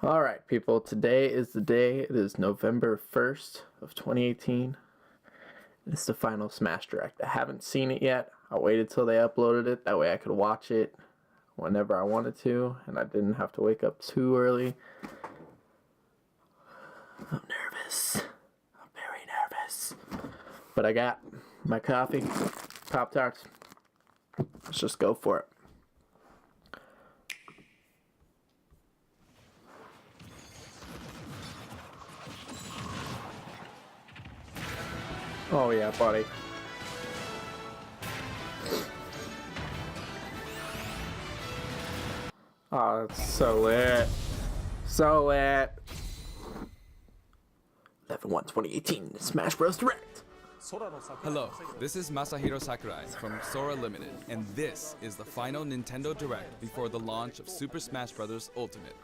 Alright, people, today is the day. It is November 1st of 2018. It's the final Smash Direct. I haven't seen it yet. I waited till they uploaded it. That way I could watch it whenever I wanted to, and I didn't have to wake up too early. I'm nervous. I'm very nervous. But I got my coffee, Pop-Tarts. Let's just go for it. Oh yeah, buddy. Oh, it's so lit. So lit. 11/1/2018, Smash Bros. Direct. Hello, this is Masahiro Sakurai from Sora Limited, and this is the final Nintendo Direct before the launch of Super Smash Bros. Ultimate.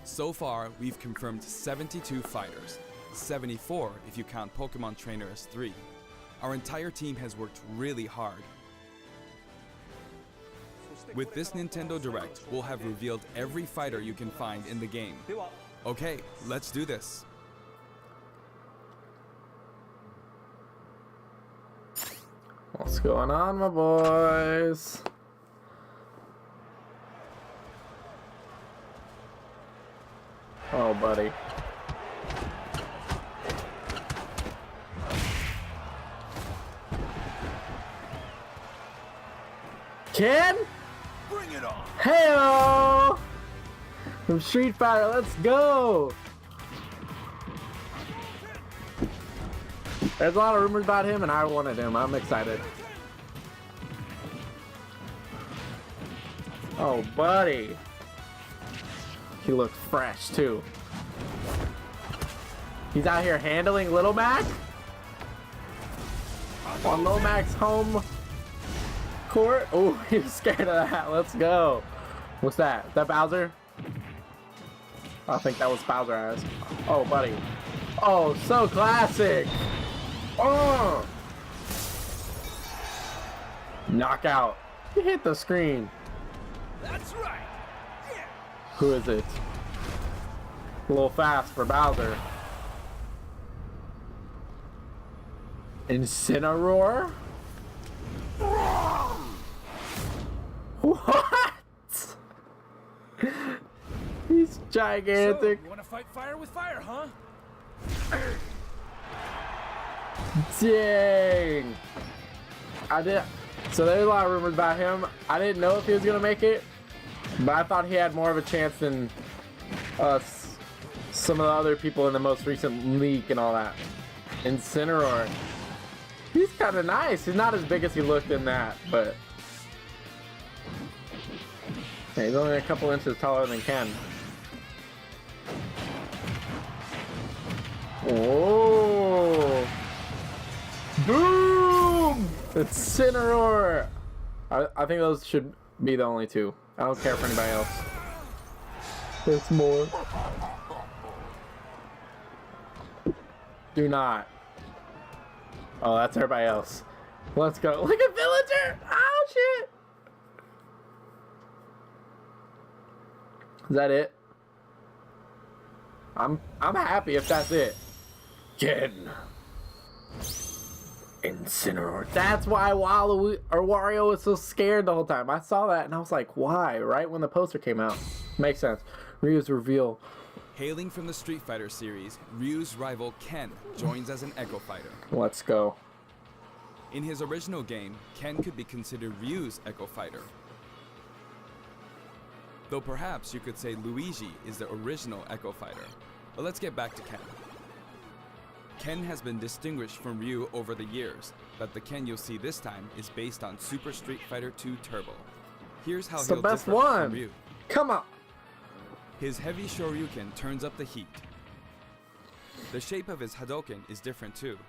So far, we've confirmed 72 fighters, 74 if you count Pokemon Trainer as 3. Our entire team has worked really hard. With this Nintendo Direct, we'll have revealed every fighter you can find in the game. Okay, let's do this. What's going on, my boys? Oh, buddy. Ken? Bring it on! Heyo! From Street Fighter, let's go! There's a lot of rumors about him, and I wanted him. I'm excited. Oh, buddy. He looks fresh, too. He's out here handling Little Mac? On Little Mac's home court? Oh, he's scared of that. Let's go. What's that? Is that Bowser? I think that was Bowser eyes. Oh, buddy. Oh, so classic. Oh! Knockout. He hit the screen. That's right! Yeah. Who is it? A little fast for Bowser. Incineroar? What? He's gigantic. So, you want to fight fire with fire, huh? Dang. So there's a lot of rumors about him. I didn't know if he was gonna make it, but I thought he had more of a chance than some of the other people in the most recent leak and all that. Incineroar. He's kind of nice. He's not as big as he looked in that, but yeah, he's only a couple inches taller than Ken. Oh! Boom! Incineroar! I think those should be the only two. I don't care for anybody else. There's more. Do not. Oh, that's everybody else. Let's go. Look at Villager! Oh, shit! Is that it? I'm happy if that's it. Ken. Incineroar. That's why Wario was so scared the whole time. I saw that and I was like, why? Right when the poster came out. Makes sense. Ryu's reveal. Hailing from the Street Fighter series, Ryu's rival Ken joins as an Echo Fighter. Let's go. In his original game, Ken could be considered Ryu's Echo Fighter. Though perhaps you could say Luigi is the original Echo Fighter. But let's get back to Ken. Ken has been distinguished from Ryu over the years, but the Ken you'll see this time is based on Super Street Fighter 2 Turbo. Here's how It's he'll the best differ one. from Ryu. Come on. His heavy Shoryuken turns up the heat. The shape of his Hadoken is different too.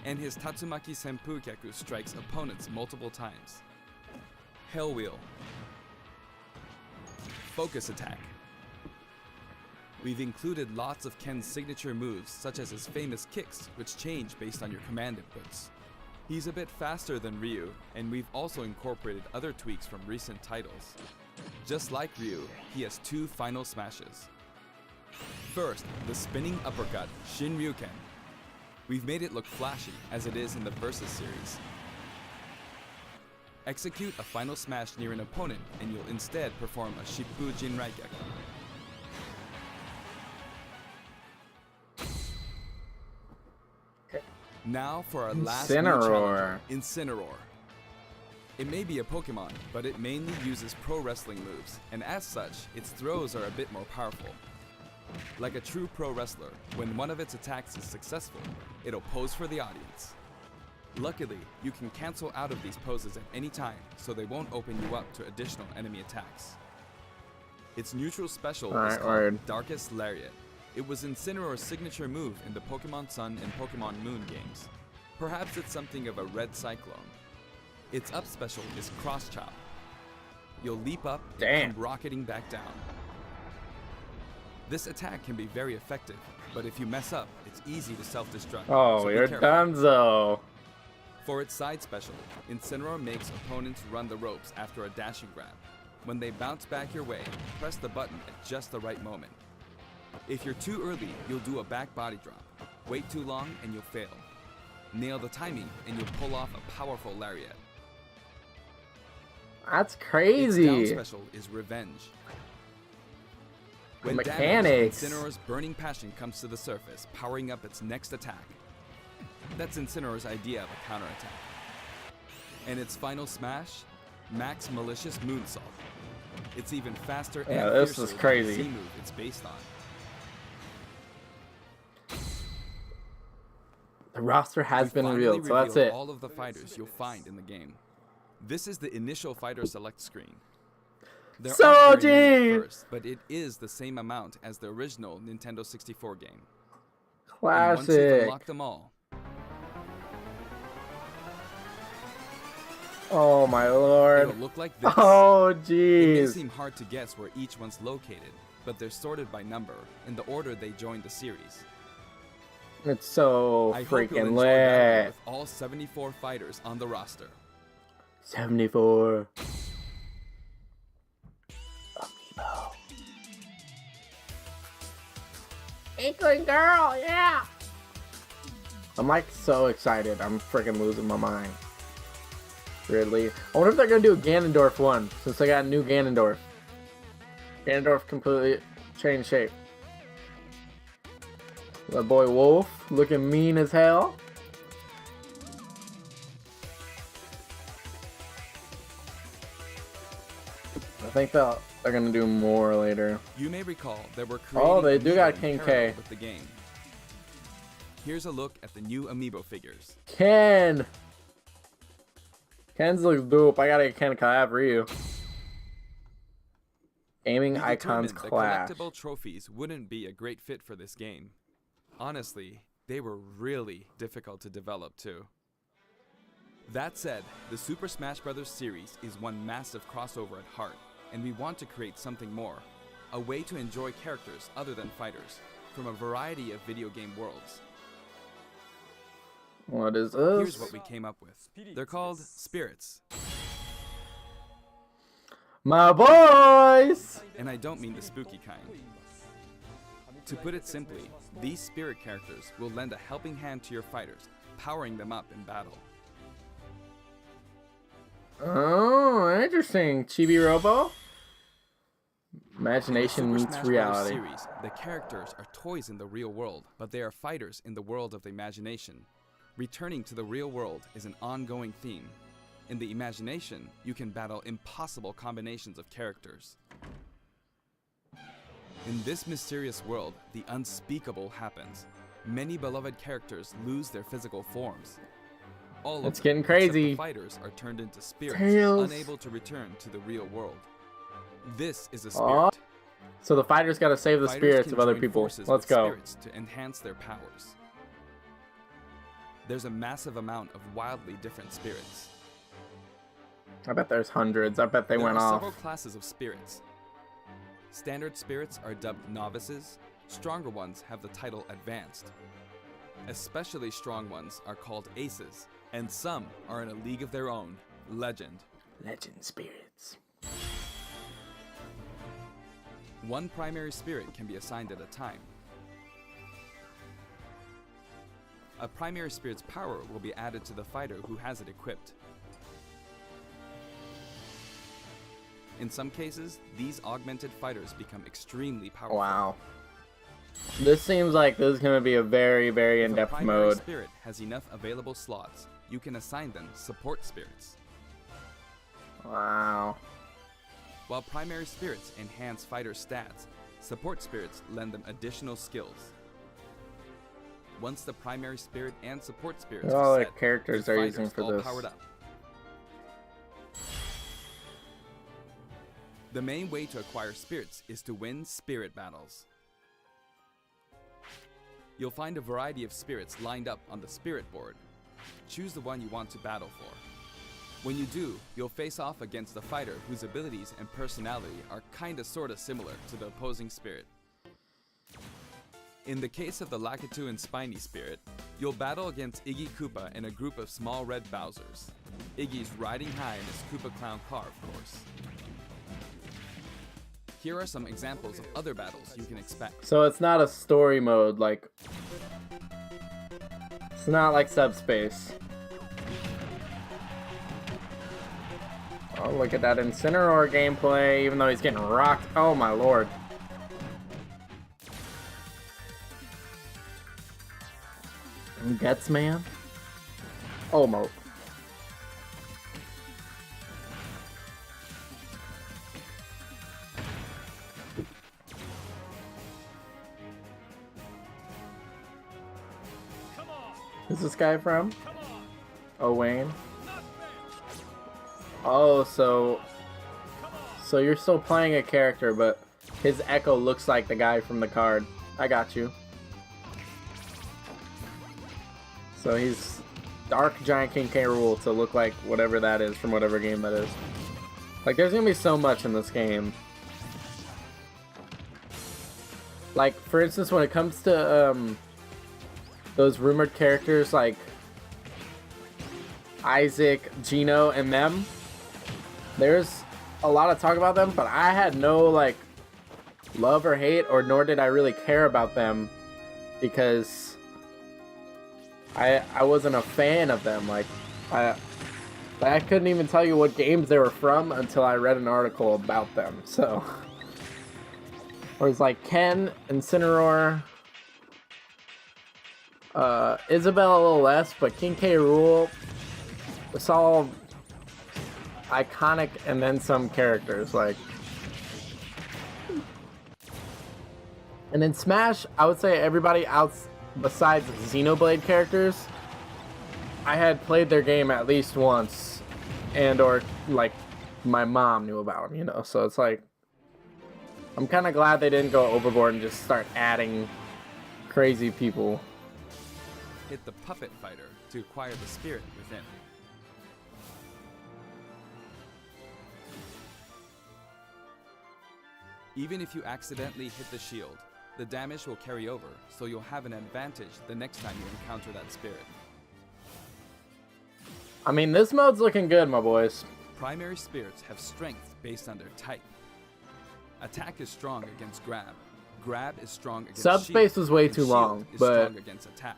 And his Tatsumaki Senpukyaku strikes opponents multiple times. Hell Wheel. Focus Attack. We've included lots of Ken's signature moves, such as his famous kicks, which change based on your command inputs. He's a bit faster than Ryu, and we've also incorporated other tweaks from recent titles. Just like Ryu, he has two final smashes. First, the spinning uppercut, Shinryuken. We've made it look flashy, as it is in the Versus series. Execute a final smash near an opponent, and you'll instead perform a Ssbu Jinraigeki. Now for our last new challenger, Incineroar. It may be a Pokemon, but it mainly uses pro wrestling moves, and as such, its throws are a bit more powerful. Like a true pro wrestler, when one of its attacks is successful, it'll pose for the audience. Luckily, you can cancel out of these poses at any time, so they won't open you up to additional enemy attacks. Its neutral special is called Darkest Lariat. It was Incineroar's signature move in the Pokemon Sun and Pokemon Moon games. Perhaps it's something of a red cyclone. Its up special is Cross Chop. You'll leap up and come rocketing back down. This attack can be very effective, but if you mess up, it's easy to self-destruct. Oh, so you're donezo. For its side special, Incineroar makes opponents run the ropes after a dashing grab. When they bounce back your way, press the button at just the right moment. If you're too early, you'll do a back body drop. Wait too long and you'll fail. Nail the timing and you'll pull off a powerful lariat. That's crazy. Its down special is Revenge. When mechanics. damaged, Incineroar's burning passion comes to the surface, powering up its next attack. That's Incineroar's idea of a counterattack. And its final smash, Max Malicious Moonsault. It's even faster and this fiercer is crazy. than the Z move it's based on. The roster has been finally revealed, so that's it. All of the fighters you'll find in the game. This is the initial fighter select screen. There aren't very many at first, but it is the same amount as the original Nintendo 64 game. And once you've Classic. unlocked them all, Oh my lord. it'll look like this. Oh It may jeez. seem hard to guess where each one's located, but they're sorted by number in the order they joined the series. It's so I hope you'll freaking enjoy battling lit. with all 74 fighters on the roster. 74. Amiibo. Inkling girl, yeah. I'm like so excited. I'm freaking losing my mind. Weirdly. I wonder if they're gonna do a Ganondorf one, since they got a new Ganondorf. Ganondorf completely changed shape. That boy Wolf looking mean as hell. I think they're gonna do more later. You may recall that we're creating Oh, they do Amiibo got in King parallel K. with the game. Here's a look at the new Amiibo figures. Ken! Ken's looks dope. I gotta get Ken 'cause I have Ryu. Gaming We icons determined clash. the collectible trophies wouldn't be a great fit for this game. Honestly, they were really difficult to develop too. That said, the Super Smash Bros. Series is one massive crossover at heart, and we want to create something more. A way to enjoy characters other than fighters, from a variety of video game worlds. What is Here's this? what we came up with. They're called Spirits. My boys! And I don't mean the spooky kind. To put it simply, these spirit characters will lend a helping hand to your fighters, powering them up in battle. Oh, interesting. Chibi Robo? Imagination In the meets Super Smash Bros. reality. Series, the characters are toys in the real world, but they are fighters in the world of the imagination. Returning to the real world is an ongoing theme. In the imagination, you can battle impossible combinations of characters. In this mysterious world, the unspeakable happens. Many beloved characters lose their physical forms. All It's of them, getting except the crazy. fighters are turned into spirits, Tails. unable to return to the real world. This is a Aw. spirit. So the fighters gotta save the Fighters spirits can of other join people. forces Let's with go. spirits to enhance their powers. There's a massive amount of wildly different spirits. I bet there's hundreds. I bet they There went are off. several classes of spirits. Standard spirits are dubbed novices. Stronger ones have the title advanced. Especially strong ones are called aces, and some are in a league of their own, legend. Legend spirits. One primary spirit can be assigned at a time, a primary spirit's power will be added to the fighter who has it equipped. In some cases, these augmented fighters become extremely powerful. Wow. This seems like this is going to be a very, very If a in-depth primary mode. spirit has enough available slots, you can assign them support spirits. Wow. While primary spirits enhance fighter stats, support spirits lend them additional skills. Once the primary spirit and support spirits All are the set, characters the they're fighters using for all this. powered up. The main way to acquire spirits is to win spirit battles. You'll find a variety of spirits lined up on the spirit board. Choose the one you want to battle for. When you do, you'll face off against a fighter whose abilities and personality are kinda sorta similar to the opposing spirit. In the case of the Lakitu and Spiny spirit, you'll battle against Iggy Koopa and a group of small red Bowsers. Iggy's riding high in his Koopa Clown car, of course. Here are some examples of other battles you can expect. So it's not a story mode, like... It's not like Subspace. Oh, look at that Incineroar gameplay, even though he's getting rocked. Oh my lord. And Gets Man? Oh my... Who's this guy from? Oh, Wayne. Oh, so you're still playing a character, but his echo looks like the guy from the card. I got you. So he's Dark Giant King K. Rool to look like whatever that is from whatever game that is. Like, there's gonna be so much in this game. Like, for instance, when it comes to those rumored characters like Isaac, Gino, and them, there's a lot of talk about them, but I had no like love or hate, or nor did I really care about them because I wasn't a fan of them. Like I couldn't even tell you what games they were from until I read an article about them. So whereas like Ken, Incineroar, Isabelle a little less, but King K. Rool, it's all iconic, and then some characters like. And in Smash, I would say everybody else besides Xenoblade characters, I had played their game at least once, and or like my mom knew about them, you know. So it's like I'm kind of glad they didn't go overboard and just start adding crazy people. Hit the Puppet Fighter to acquire the spirit within. Even if you accidentally hit the shield, the damage will carry over, so you'll have an advantage the next time you encounter that spirit. I mean, this mode's looking good, my boys. Primary spirits have strength based on their type. Attack is strong against grab. Grab is strong against Subspace shield, was way and too shield long, is but strong against attack.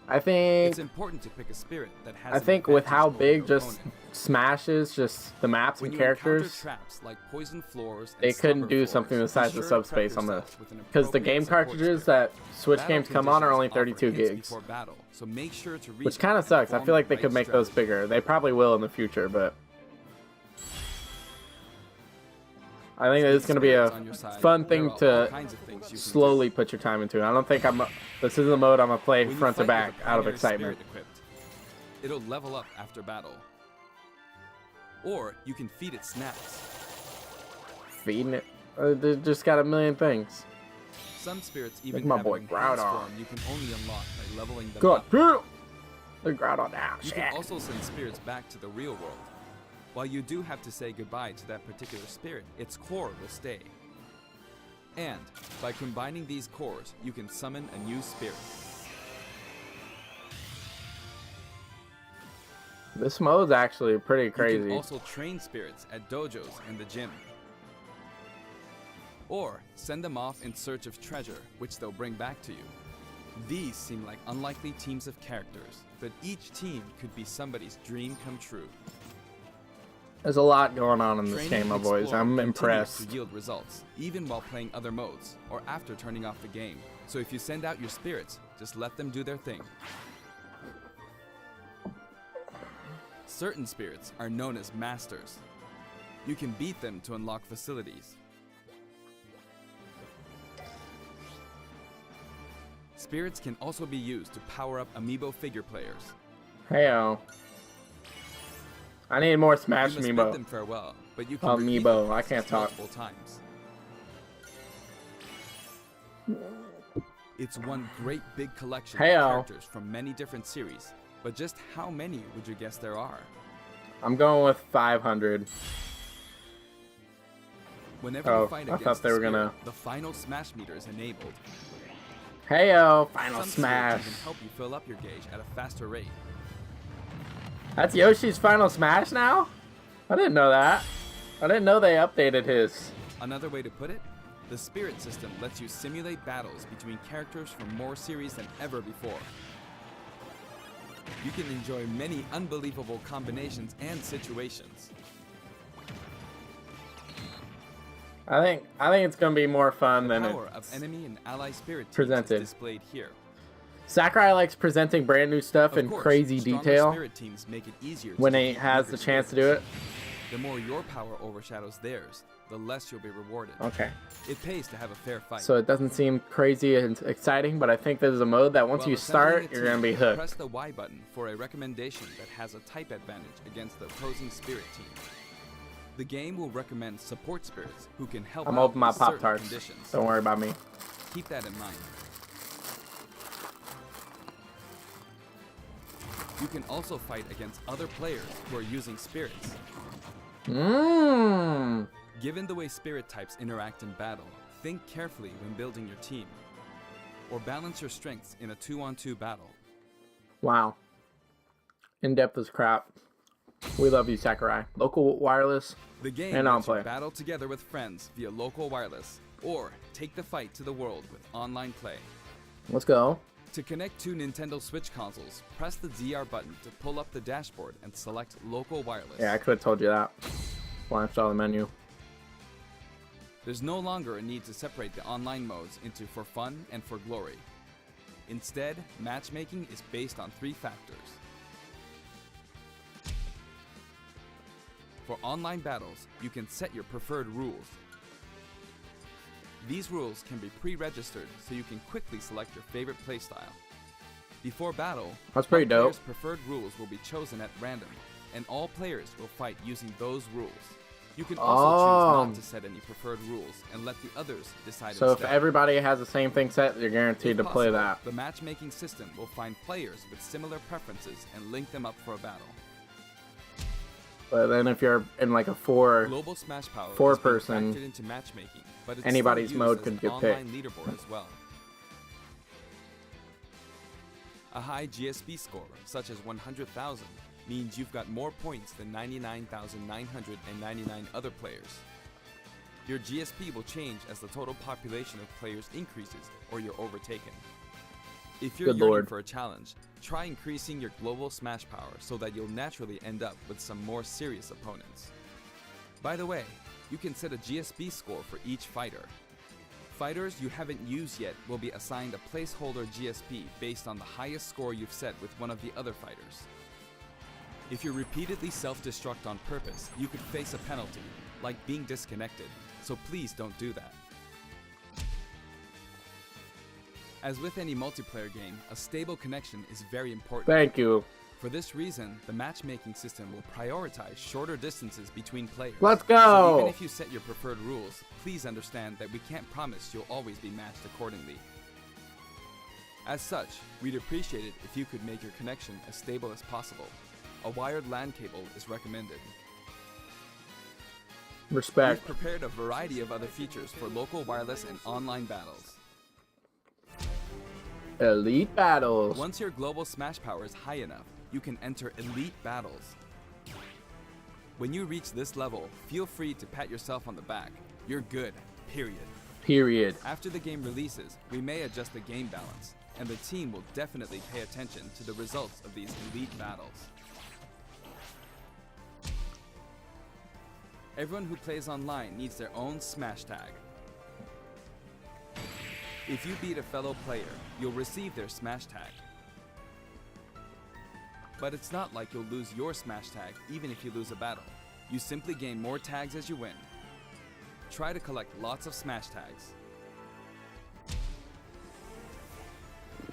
I think It's important to pick a spirit that has I an think with how advantage over your big just opponent. Smash is, just the maps When and you encounter characters, traps like poison floors and they couldn't slumber do floors, something be besides sure the to prep Subspace on this. yourself with an because the appropriate game support cartridges spirit. that Switch Battle games come on are only conditions 32 offer hints gigs, before battle, so make sure to read which them kind of and sucks. I form feel like the they could right make those strategy. bigger. They probably will in the future, but I think this is going to be a Spirits on your side, fun there thing are all to kinds of things you can do. slowly put your time into. I don't think this is the mode I'm going to play When you front to fight back with a out of primary excitement. spirit equipped, it'll level up after battle. Or you can feed it snacks. Feeding it. They just got a million things. Some spirits even my have boy an enhanced Groudon. form you can only unlock by leveling them Good. up. The Groudon now. You Shit. can also send spirits back to the real world. While you do have to say goodbye to that particular spirit, its core will stay. And by combining these cores, you can summon a new spirit. This mode's actually pretty You crazy. can also train spirits at dojos and the gym. Or send them off in search of treasure, which they'll bring back to you. These seem like unlikely teams of characters, but each team could be somebody's dream come true. There's a lot going on in this Training game, and my boys. exploring I'm continues impressed. to yield results, even while playing other modes, or after turning off the game. So if you send out your spirits, just let them do their thing. Certain spirits are known as masters. You can beat them to unlock facilities. Spirits can also be used to power up amiibo figure players. Heyo. I need more Smash You must bid amiibo. them farewell, but you can repeat Amiibo, the I can't process talk. multiple times. It's one great big collection Heyo. of characters from many different series, but just how many would you guess there are? I'm going with 500. Whenever Oh, you fight I against thought they the were gonna- spirit, the final smash meter is enabled. Heyo, final Some smash. spirits can help you fill up your gauge at a faster rate. That's Yoshi's final smash now? I didn't know that. I didn't know they updated his. Another way to put it, the spirit system lets you simulate battles between characters from more series than ever before. You can enjoy many unbelievable combinations and situations. I think it's gonna be more fun The than power it. of enemy and ally spirit teams presented. is displayed here. Sakurai likes presenting brand new stuff Of in course, crazy stronger detail spirit teams make it easier when to he defeat has weaker the chance to do spirits. it. The more your power overshadows theirs, the less you'll be rewarded. Okay. It pays to have a fair fight. So it doesn't seem crazy and exciting, but I think there's a mode that once While you assembling start, a you're gonna team, be hooked. Press the Y button for a recommendation that has a type advantage against the opposing spirit team. The game will recommend support spirits who can help I'm out opening my with certain Pop-Tarts. conditions. Don't worry about me. Keep that in mind. You can also fight against other players who are using spirits. Mmm. Given the way spirit types interact in battle, think carefully when building your team. Or balance your strengths in a 2-on-2 battle. Wow. In depth as crap. We love you, Sakurai. Local wireless. The game And lets you on-play. battle together with friends via local wireless, or take the fight to the world with online play. Let's go. To connect two Nintendo Switch consoles, press the ZR button to pull up the dashboard and select local wireless. Yeah, I could have told you that. Before I saw the menu. There's no longer a need to separate the online modes into for fun and for glory. Instead, matchmaking is based on 3 factors. For online battles, you can set your preferred rules. These rules can be pre-registered so you can quickly select your favorite playstyle. Before battle, That's pretty one dope. player's preferred rules will be chosen at random, and all players will fight using those rules. You can also choose not to set any preferred rules and let the others decide So if instead. everybody has the same thing set, you're guaranteed If to play possible, that. The matchmaking system will find players with similar preferences and link them up for a battle. But then if you're in like a Global Smash Power is being four-person, factored into matchmaking, but it's anybody's still mode used could as get an picked. online leaderboard as well. A high GSP score, such as 100,000, means you've got more points than 99,999 other players. Your GSP will change as the total population of players increases or you're overtaken. If you're Good yearning lord. for a challenge, try increasing your global smash power so that you'll naturally end up with some more serious opponents. By the way, you can set a GSP score for each fighter. Fighters you haven't used yet will be assigned a placeholder GSP based on the highest score you've set with one of the other fighters. If you repeatedly self-destruct on purpose, you could face a penalty, like being disconnected, so please don't do that. As with any multiplayer game, a stable connection is very important. Thank you. For this reason, the matchmaking system will prioritize shorter distances between players. Let's So go. even if you set your preferred rules, please understand that we can't promise you'll always be matched accordingly. As such, we'd appreciate it if you could make your connection as stable as possible. A wired LAN cable is recommended. Respect. We've prepared a variety of other features for local wireless and online battles. Elite battles. Once your global smash power is high enough, you can enter elite battles. When you reach this level, feel free to pat yourself on the back. You're good, period. Period. After the game releases, we may adjust the game balance, and the team will definitely pay attention to the results of these elite battles. Everyone who plays online needs their own smash tag. If you beat a fellow player, you'll receive their smash tag. But it's not like you'll lose your smash tag even if you lose a battle. You simply gain more tags as you win. Try to collect lots of smash tags.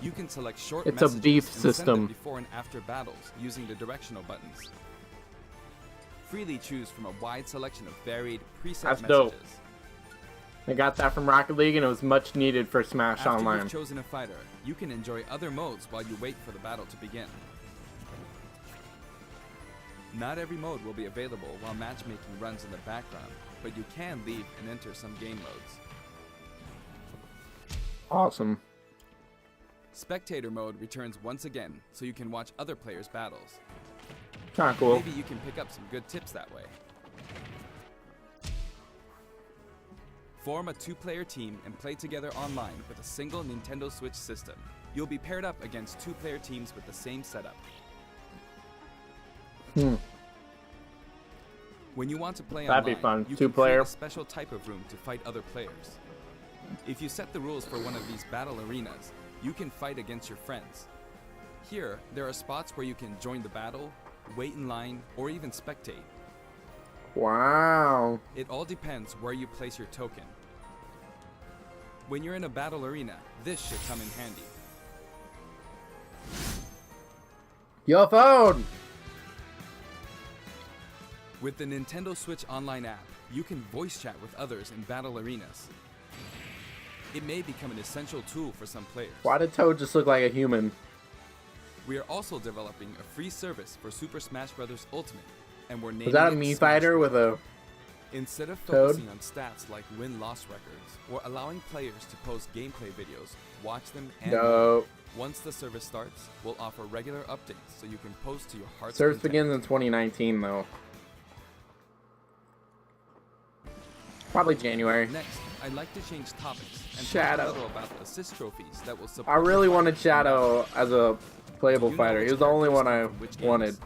You can select short It's a messages beef and send them system. before and after battles using the directional buttons. Freely choose from a wide selection of varied preset That's messages. dope. I got that from Rocket League, and it was much needed for Smash After Online. you've chosen a fighter, you can enjoy other modes while you wait for the battle to begin. Not every mode will be available while matchmaking runs in the background, but you can leave and enter some game modes. Awesome. Spectator mode returns once again, so you can watch other players' battles. Kinda cool. Maybe you can pick up some good tips that way. Form a 2-player team and play together online with a single Nintendo Switch system. You'll be paired up against 2-player teams with the same setup. When you want to play That'd be online, fun. you 2-player. can create a special type of room to fight other players. If you set the rules for one of these battle arenas, you can fight against your friends. Here, there are spots where you can join the battle, wait in line, or even spectate. Wow. It all depends where you place your token. When you're in a battle arena, this should come in handy. Your phone! With the Nintendo Switch Online app, you can voice chat with others in battle arenas. It may become an essential tool for some players. Why did Toad just look like a human? We are also developing a free service for Super Smash Bros. Ultimate, and we're naming Was that a it Mii Smash Fighter Bros. with a... Instead of Toad? focusing on stats like win-loss records, or allowing players to post gameplay videos, watch them, and No. once the service starts, we'll offer regular updates so you can post to your heart's Service content. begins in 2019, though. Probably January. Next, I'd like to change topics and Shadow. talk a little about assist trophies that will support I really your wanted fighting Shadow as a playable Do you know fighter. which He was the only one I characters come from which games? wanted.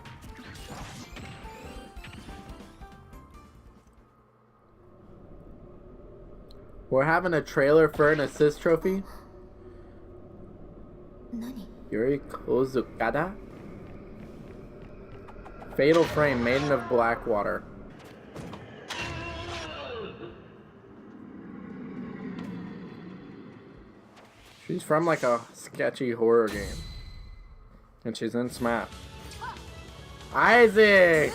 We're having a trailer for an assist trophy. 何 Yuri Kozukada? Fatal Frame, Maiden of Blackwater. She's from like a sketchy horror game. And she's in Smash. Isaac!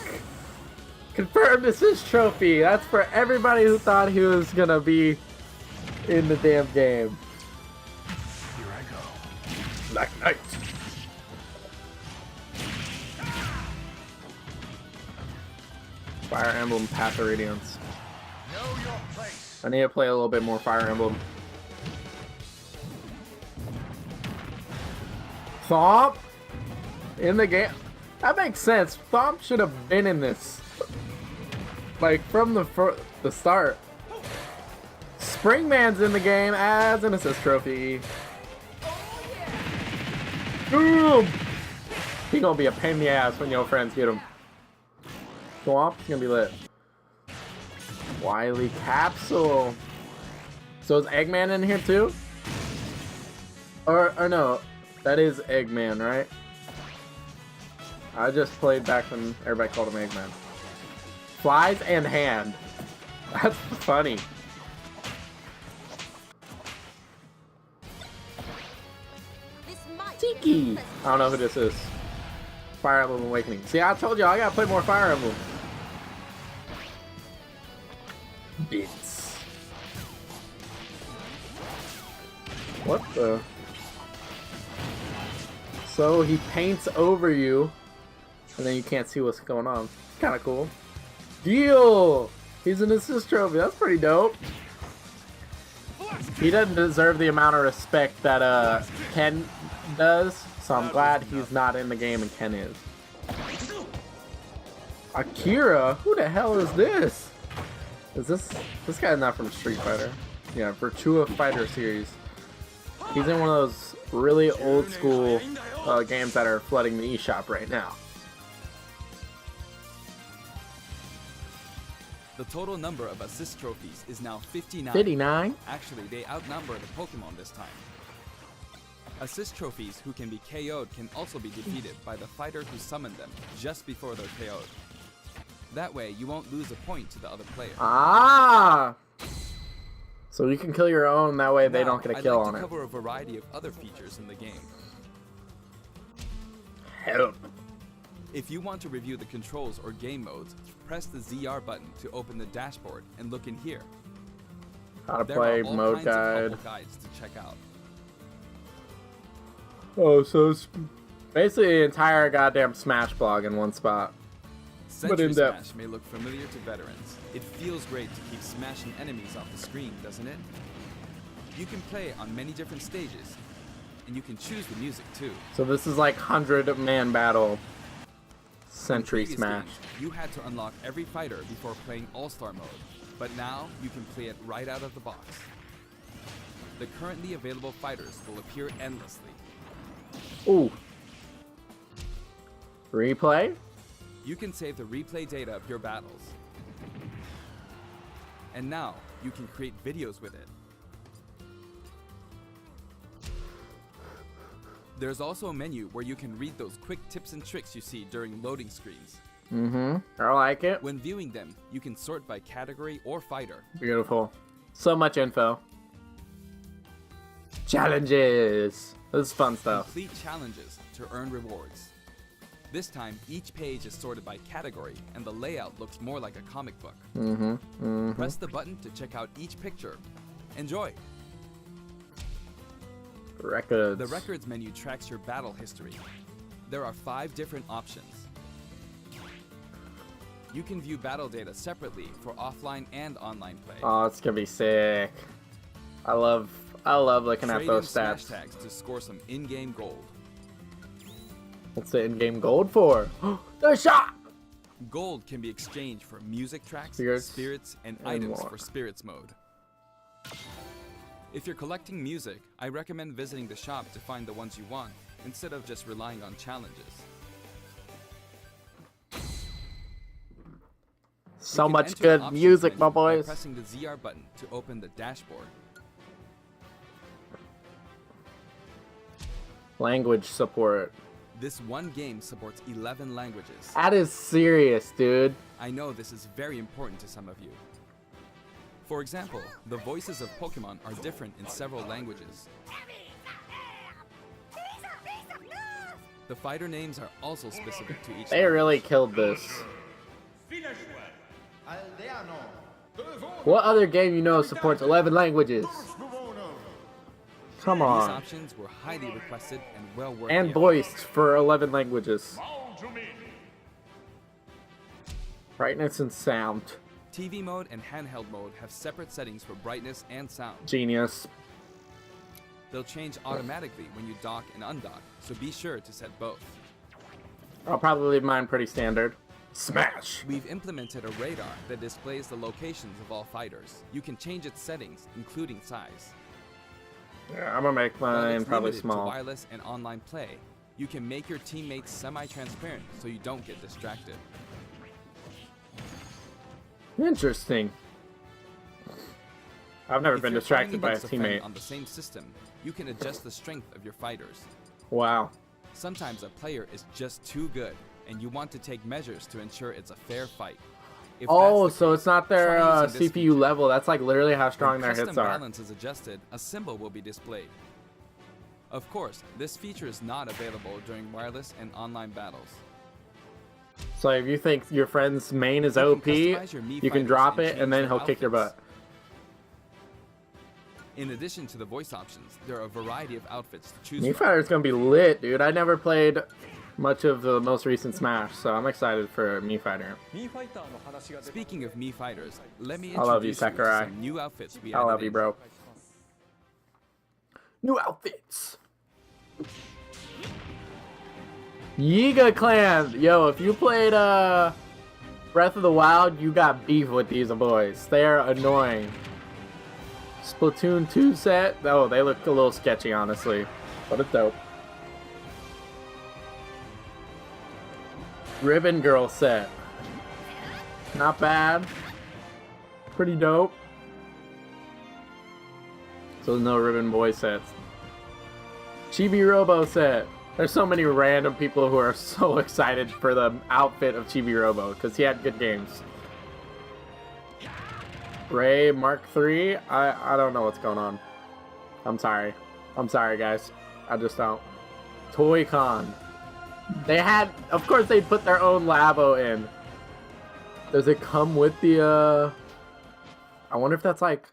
Confirmed assist trophy! That's for everybody who thought he was gonna be in the damn game. Here I go. Black Knight. Fire Emblem Path of Radiance. Know your place. I need to play a little bit more Fire Emblem. Thomp in the game. That makes sense. Thomp should have been in this. Like from the start. Springman's in the game as an assist trophy. Boom! He gonna be a pain in the ass when your friends get him. Swamp, it's gonna be lit. Wily Capsule. So is Eggman in here too? Or no, that is Eggman, right? I just played back when everybody called him Eggman. Flies and hand. That's funny. This might Tiki. I don't know who this is. Fire Emblem Awakening. See, I told you I gotta play more Fire Emblem. Bits. What the? So he paints over you, and then you can't see what's going on. Kind of cool. Deal. He's an assist trophy. That's pretty dope. He doesn't deserve the amount of respect that Ken does, so I'm glad he's not in the game and Ken is. Akira? Who the hell is this? Is this guy's not from Street Fighter? Yeah, Virtua Fighter series. He's in one of those really old school games that are flooding the eShop right now. The total number of assist trophies is now 59. 59? Actually, they outnumber the Pokemon this time. Assist trophies who can be KO'd can also be defeated by the fighter who summoned them just before they're KO'd. That way, you won't lose a point to the other player. Ah! So you can kill your own, that way they don't get a kill on it. I'd like to cover a variety of other features in the game. Help. If you want to review the controls or game modes, press the ZR button to open the dashboard and look in here. How to There play, are all mode kinds of guide. helpful guides to check out. Oh, so it's basically the entire goddamn Smash blog in one spot. Century in depth. Smash may look familiar to veterans. It feels great to keep smashing enemies off the screen, doesn't it? You can play on many different stages, and you can choose the music too. So this is like 100-man battle. Century In previous Smash. games, you had to unlock every fighter before playing All-Star mode, but now you can play it right out of the box. The currently available fighters will appear endlessly. Ooh. Replay? You can save the replay data of your battles. And now, you can create videos with it. There's also a menu where you can read those quick tips and tricks you see during loading screens. Mm-hmm. I like it. When viewing them, you can sort by category or fighter. Beautiful. So much info. Challenges. This is fun stuff. Complete challenges to earn rewards. This time, each page is sorted by category, and the layout looks more like a comic book. Mm-hmm. Mm-hmm. Press the button to check out each picture. Enjoy! Records. The Records menu tracks your battle history. There are 5 different options. You can view battle data separately for offline and online play. Oh, it's gonna be sick. I love looking at Trade those in smash stats. tags to score some in-game gold. What's the in-game gold for? The shop! Gold can be exchanged for music tracks, Spirits, and and items more. for spirits mode. If you're collecting music, I recommend visiting the shop to find the ones you want, instead of just relying on challenges. So You can much enter the good options music, menu my by boys. pressing the ZR button to open the dashboard. Language support. This one game supports 11 languages. That is serious, dude. I know this is very important to some of you. For example, the voices of Pokemon are different in several languages. The fighter names are also specific to each They language. really killed this. What other game you know supports 11 languages? Come These on. options were highly requested and well worth And the effort. voiced for 11 languages. Bow to me. Brightness and sound. TV mode and handheld mode have separate settings for brightness and sound. Genius. They'll change automatically when you dock and undock, so be sure to set both. I'll probably leave mine pretty standard. Smash! We've implemented a radar that displays the locations of all fighters. You can change its settings, including size. Yeah, I'm gonna make While mine it's probably limited to small. wireless and online play, you can make your teammates semi-transparent so you don't get distracted. Interesting. I've never If been you're distracted fighting by a against friend teammate. on the same system, you can adjust the strength of your fighters. Wow. Sometimes a player is just too good, and you want to take measures to ensure it's a fair fight. If Oh, that's the so case, it's not their try using this CPU feature. level. That's like literally how strong When their custom hits are. balance is adjusted, a symbol will be displayed. Of course, this feature is not available during wireless and online battles. So if you think your friend's main is You OP, can customize your Mii you can fighters drop and it change and then their he'll kick your butt. outfits. In addition to the voice options, there are a variety of outfits to choose Mii from. Fighter's gonna be lit, dude. I never played much of the most recent Smash, so I'm excited for Mii Fighter. Speaking of Mii fighters, let me I love you, introduce you to Sakurai. some new outfits we I added love you, in. bro. New outfits. Yiga Clan! Yo, if you played Breath of the Wild, you got beef with these boys. They're annoying. Splatoon 2 set. Oh, they look a little sketchy, honestly. But it's dope. Ribbon Girl set. Not bad. Pretty dope. So no Ribbon Boy sets. Chibi Robo set. There's so many random people who are so excited for the outfit of Chibi Robo because he had good games. Ray Mark III. I don't know what's going on. I'm sorry. I'm sorry, guys. I just don't. Toy Con. They had, of course, they put their own Labo in. Does it come with the? I wonder if that's like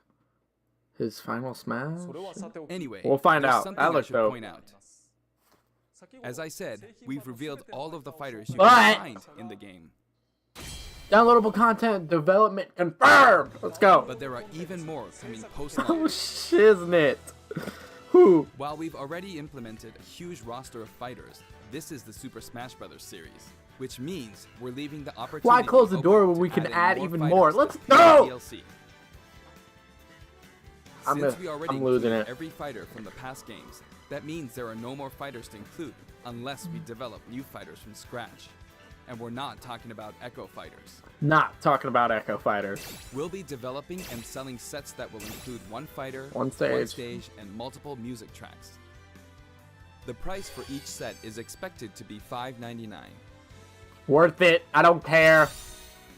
his final smash. Anyway, We'll find there's out. something That I looks should dope. point out. As I said, we've revealed all of the fighters you What? can find in the game. Downloadable content development confirmed. Let's go. But there are even more coming Oh post-launch. shiznit. Who? While we've already implemented a huge roster of fighters, this is the Super Smash Bros. Series, which means we're leaving the opportunity. Why close the door open when we to can in add even fighters more? to Let's the go! DLC. I'm Since we already losing included it. every fighter from the past games, that means there are no more fighters to include unless we develop new fighters from scratch. And we're not talking about Echo fighters. Not talking about Echo Fighters. We'll be developing and selling sets that will include one fighter, One stage. and multiple music tracks. The price for each set is expected to be $5.99. Worth it. I don't care.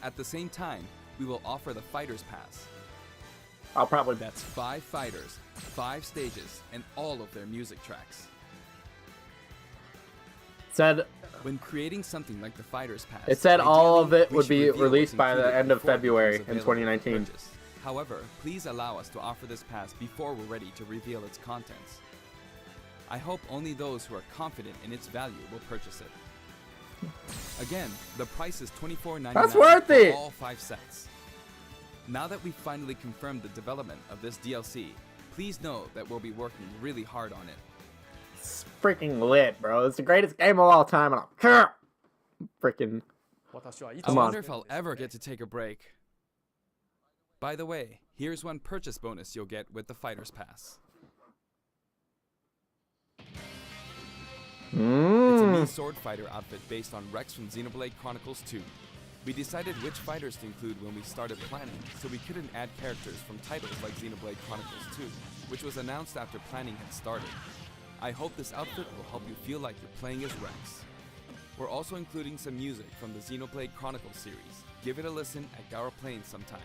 At the same time, we will offer the Fighters Pass. I'll probably That's 5 fighters, 5 stages, and all of their music tracks. said When creating something like the Fighters Pass, it said all of ideally, it we would should be reveal released what's by the included end of before it February becomes in available for 2019. purchase. However, please allow us to offer this pass before we're ready to reveal its contents. I hope only those who are confident in its value will purchase it. Again, the price is $24.99 That's worth for it! all 5 sets. Now that we've finally confirmed the development of this DLC, please know that we'll be working really hard on it. It's freaking lit, bro. It's the greatest game of all time, and I don't care. Freaking. I Come on. wonder if I'll ever get to take a break. By the way, here's one purchase bonus you'll get with the Fighters Pass. It's a new sword fighter outfit based on Rex from Xenoblade Chronicles 2. We decided which fighters to include when we started planning, so we couldn't add characters from titles like Xenoblade Chronicles 2, which was announced after planning had started. I hope this outfit will help you feel like you're playing as Rex. We're also including some music from the Xenoblade Chronicles series. Give it a listen at Gower Plains sometime.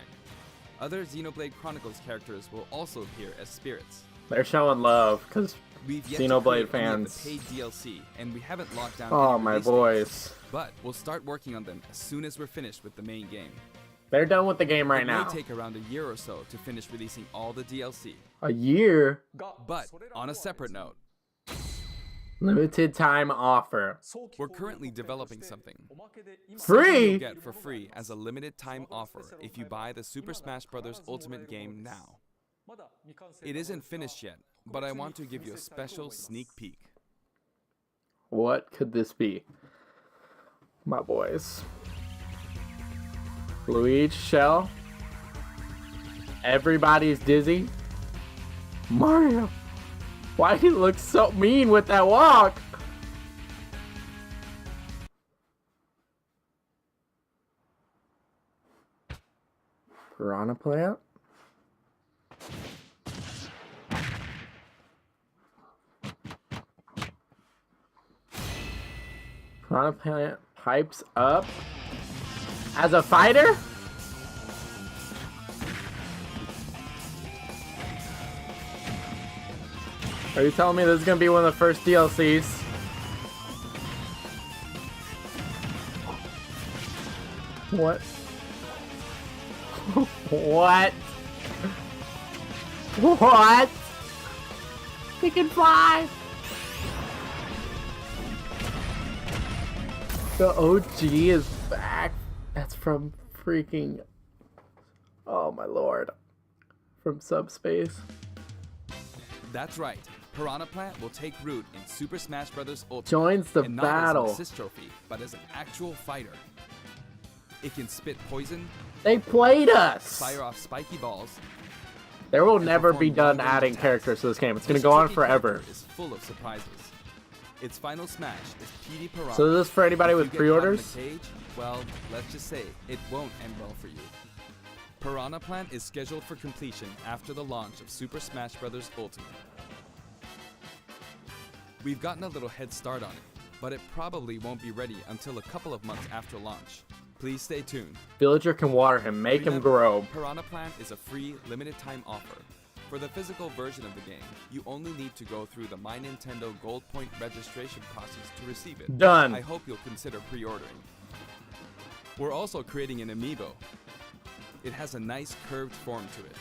Other Xenoblade Chronicles characters will also appear as spirits. They're showing love, because We've yet Xenoblade to create any of fans. the paid DLC, and we haven't locked down Oh, any my release dates. boys. But we'll start working on them as soon as we're finished with the main game. They're done with the game right It now. may take around a year or so to finish releasing all the DLC. A year? But on a separate note, Limited time offer. we're currently developing something. Free? You'll get for free as a limited time offer if you buy the Super Smash Bros. Ultimate game now. It isn't finished yet, but I want to give you a special sneak peek. What could this be? My boys. Luigi, Shell. Everybody's dizzy. Mario. Why he look so mean with that walk? Piranha Plant? Piranha Plant pipes up as a fighter? Are you telling me this is gonna be one of the first DLCs? What? What? What? He can fly! The OG is back. That's from freaking... Oh my lord. From Subspace. That's right. Piranha Plant will take root in Super Smash Bros. Ultimate. Joins the and battle. Not as an assist trophy, but as an actual fighter. It can spit poison, They played us! fire off spiky balls, There will and never be perform done long-range adding attacks. characters to this game. It's gonna This go on tricky character forever. is full of surprises. Its final smash is PD Piranha. So this is for anybody If with you get caught in pre-orders? the cage, well, let's just say it won't end well for you. Piranha Plant is scheduled for completion after the launch of Super Smash Bros. Ultimate. We've gotten a little head start on it, but it probably won't be ready until a couple of months after launch. Please stay tuned. Villager can water him, make him Remember, grow. Piranha Plant is a free, limited-time offer. For the physical version of the game, you only need to go through the My Nintendo Gold Point registration process to receive it. Done. I hope you'll consider pre-ordering. We're also creating an amiibo. It has a nice curved form to it.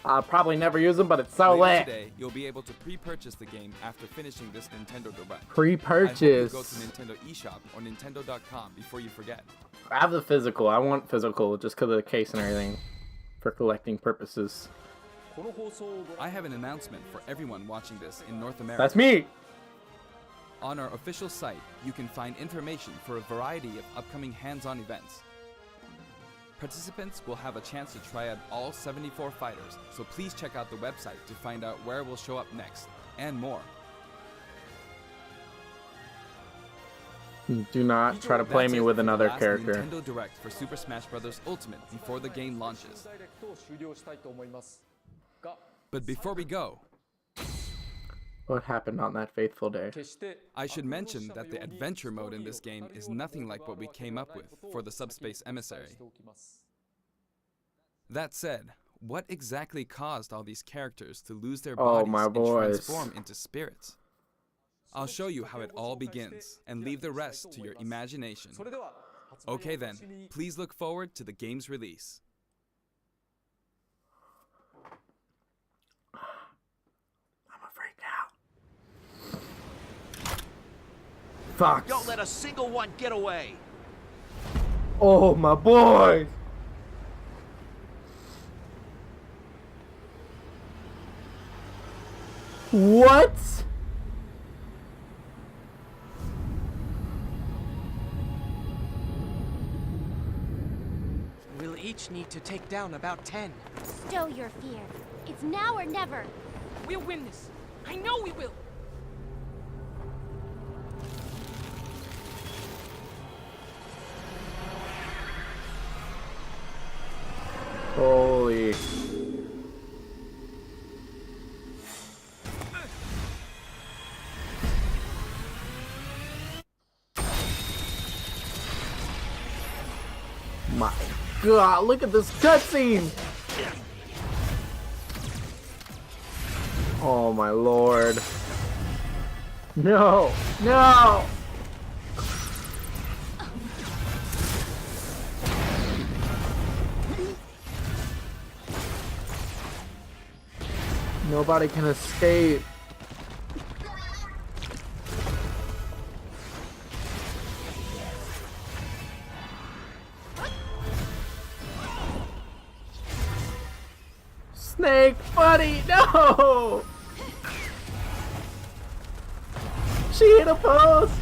I'll probably never use them, but it's so Later lit. today, you'll be able to pre-purchase the game after finishing this Nintendo Direct. I hope you Pre-purchase. go to Nintendo eShop or Nintendo.com before you forget. I have the physical. I want physical just because of the case and everything. For collecting purposes. I have an announcement for everyone watching this in North America. That's me! On our official site, you can find information for a variety of upcoming hands-on events. Participants will have a chance to try out all 74 fighters, so please check out the website to find out where we'll show up next, and more. Do not try to play That's me it with for the another last character. Nintendo Direct for Super Smash Bros. Ultimate before the game launches. But before we go, What happened on that faithful day? I should mention that the adventure mode in this game is nothing like what we came up with for the Subspace Emissary. That said, what exactly caused all these characters to lose their Oh, bodies my and boys. transform into spirits? I'll show you how it all begins and leave the rest to your imagination. Okay then, please look forward to the game's release. I'm a freak out. Fuck. Don't let a single one get away. Oh, my boy. What? We'll each need to take down about 10. Stow your fear. It's now or never. We'll win this. I know we will. Holy. My God, look at this cutscene! Oh my Lord. No! No! Nobody can escape. Snake, buddy, no! She hit a post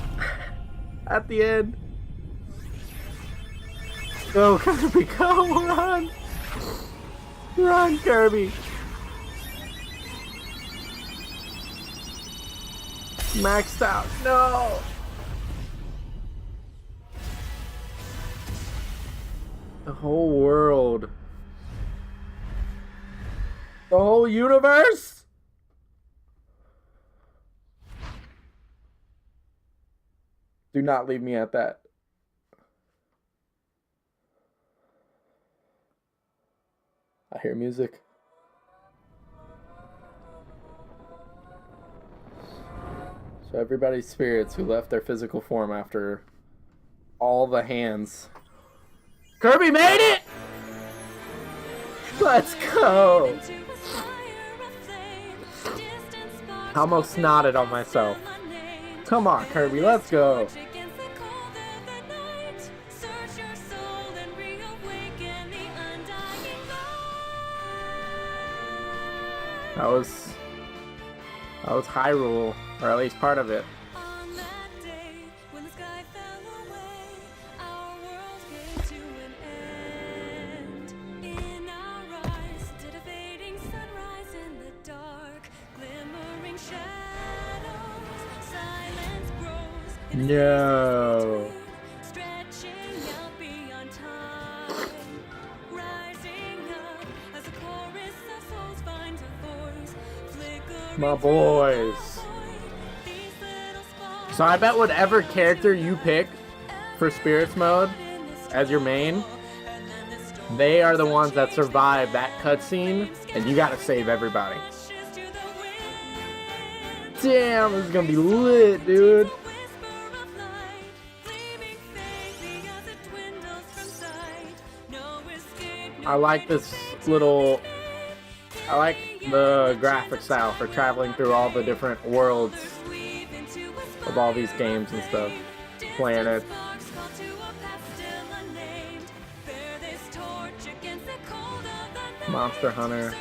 at the end. Go, Kirby, go, run! Run, Kirby! Maxed out, no! The whole world. The whole universe? Do not leave me at that. I hear music. So everybody's spirits who left their physical form after all the hands. Kirby made it! Let's go! I almost nodded on myself. Come on, Kirby, let's go. That was Hyrule, or at least part of it. No. My boys. So I bet whatever character you pick for Spirits mode as your main, they are the ones that survive that cutscene, and you gotta save everybody. Damn, this is gonna be lit, dude. I like this little... I like the graphic style for traveling through all the different worlds of all these games and stuff. Playing it. Monster Hunter.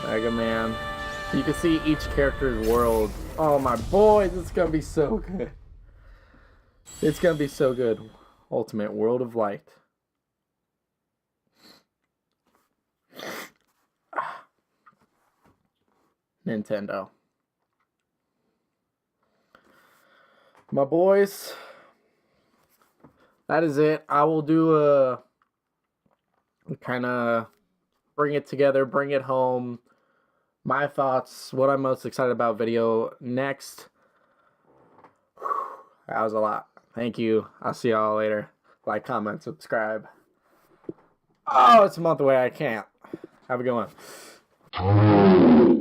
Mega Man. You can see each character's world. Oh my boys, it's gonna be so good. It's gonna be so good. Ultimate World of Light. Nintendo. My boys, that is it. I will do a kind of bring it together, bring it home. My thoughts, what I'm most excited about video next. That was a lot. Thank you. I'll see y'all later. Like, comment, subscribe. Oh, it's a month away. I can't. Have a good one.